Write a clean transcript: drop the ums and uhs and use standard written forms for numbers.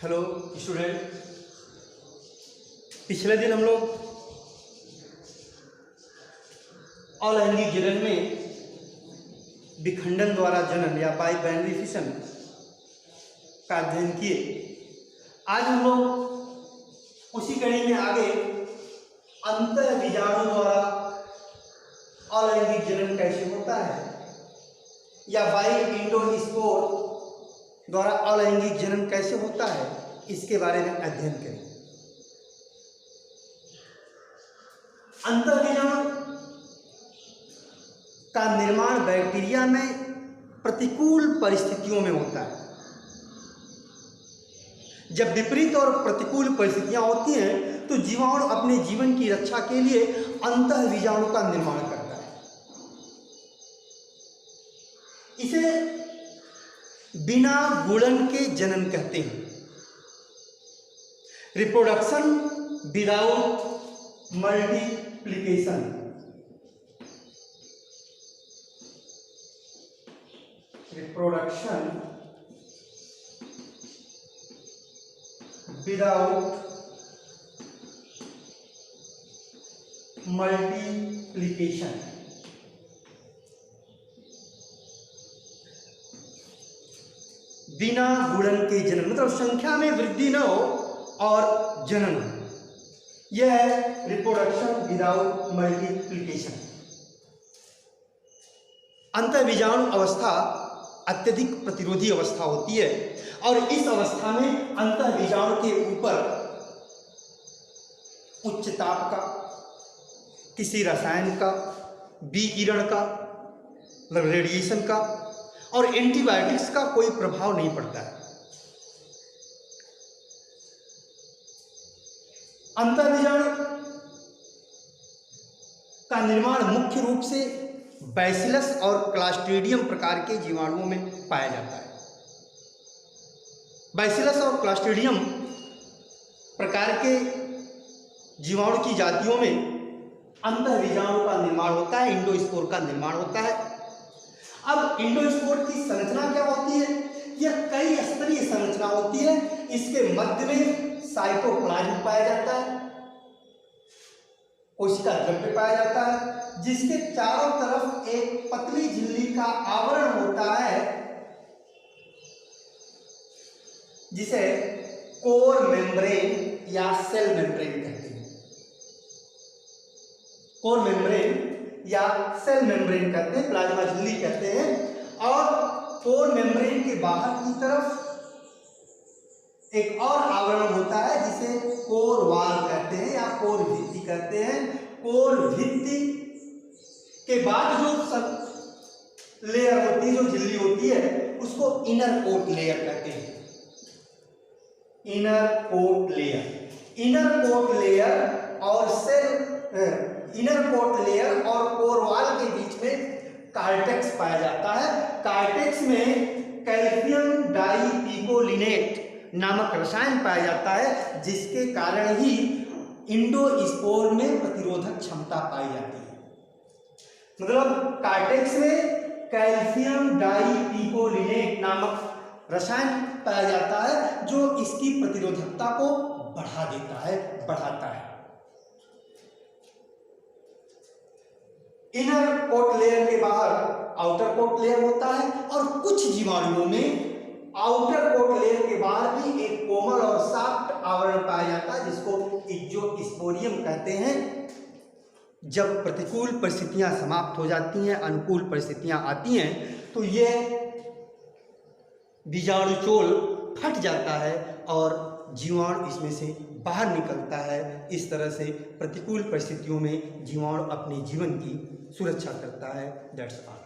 Hello student, पिछले दिन हम लोग अलैंगिक जनन में विखंडन द्वारा जनन या बाई बाइनरी फिशन का अध्ययन किए। आज हम लोग उसी कड़ी में आगे अंतः बीजाणु द्वारा अलैंगिक जनन कैसे होता है या बाई इंडोस्पोर द्वारा अलैंगिक जनन कैसे होता है, इसके बारे में अध्ययन करें। अंतःबीजाणु का निर्माण बैक्टीरिया में प्रतिकूल परिस्थितियों में होता है। जब विपरीत और प्रतिकूल परिस्थितियां होती हैं तो जीवाणु अपने जीवन की रक्षा के लिए अंतःबीजाणु का निर्माण करता है। इसे बिना गुणन के जनन कहते हैं। Reproduction without multiplication. Reproduction without multiplication. बिना गुणन के जनन मतलब संख्या में वृद्धि न हो और जनन हो, यह है रिप्रोडक्शन विदाउट मल्टीप्लिकेशन। अंतःबीजाणु अवस्था अत्यधिक प्रतिरोधी अवस्था होती है और इस अवस्था में अंतःबीजाणु के ऊपर उच्च ताप का, किसी रसायन का, विकिरण का मतलब रेडिएशन का और एंटीबायोटिक्स का कोई प्रभाव नहीं पड़ता है। अंतःबीजाणु का निर्माण मुख्य रूप से बैसिलस और क्लास्ट्रीडियम प्रकार के जीवाणुओं में पाया जाता है। बैसिलस और क्लास्ट्रीडियम प्रकार के जीवाणु की जातियों में अंतःबीजाणु का निर्माण होता है, इंडोस्पोर का निर्माण होता है। अब इंडोस्पोर की संरचना क्या होती है? यह कई स्तरीय संरचना होती है। इसके मध्य में साइटोप्लाज्म पाया जाता है, कोशिका द्रव्य पाया जाता है, जिसके चारों तरफ एक पतली झिल्ली का आवरण होता है जिसे कोर मेम्ब्रेन या सेल मेम्ब्रेन कहते हैं। कोर मेम्ब्रेन या सेल मेम्ब्रेन कहते हैं, प्लाज्मा झिल्ली कहते हैं। और कोर मेम्ब्रेन के बाहर की तरफ एक और आवरण होता है जिसे कोर वाल कहते हैं या कोर भित्ति कहते हैं। कोर भित्ति के बाद जो सब लेयर होती है, जो झिल्ली होती है, उसको इनर कोट लेयर कहते हैं। Inner coat layer. Inner coat layer और सेल इनर कोट लेयर और कोर वाल के बीच में कार्टेक्स पाया जाता है। कार्टेक्स में कैल्शियम डाइपिकोलिनेट नामक रसायन पाया जाता है, जिसके कारण ही इंडोस्पोर में प्रतिरोधक क्षमता पाई जाती है। मतलब कार्टेक्स में कैल्शियम डाइपिकोलिनेट नामक रसायन पाया जाता है जो इसकी प्रतिरोधकता को बढ़ा देता है, बढ़ाता है। इनर कोट लेयर के बाहर आउटर कोट लेयर होता है और कुछ जीवाणुओं में आउटर कोट लेयर के बाहर भी एक कोमल और सॉफ्ट आवरण पाया जाता है जिसको इक्ज़ोस्पोरियम कहते हैं। जब प्रतिकूल परिस्थितियां समाप्त हो जाती हैं, अनुकूल परिस्थितियां आती हैं, तो ये बीजाणुचोल फट जाता है और जीवाणु इसमें से बाहर निकलता है। इस तरह से प्रतिकूल परिस्थितियों में जीवाणु अपने जीवन की सुरक्षा करता है। That's all.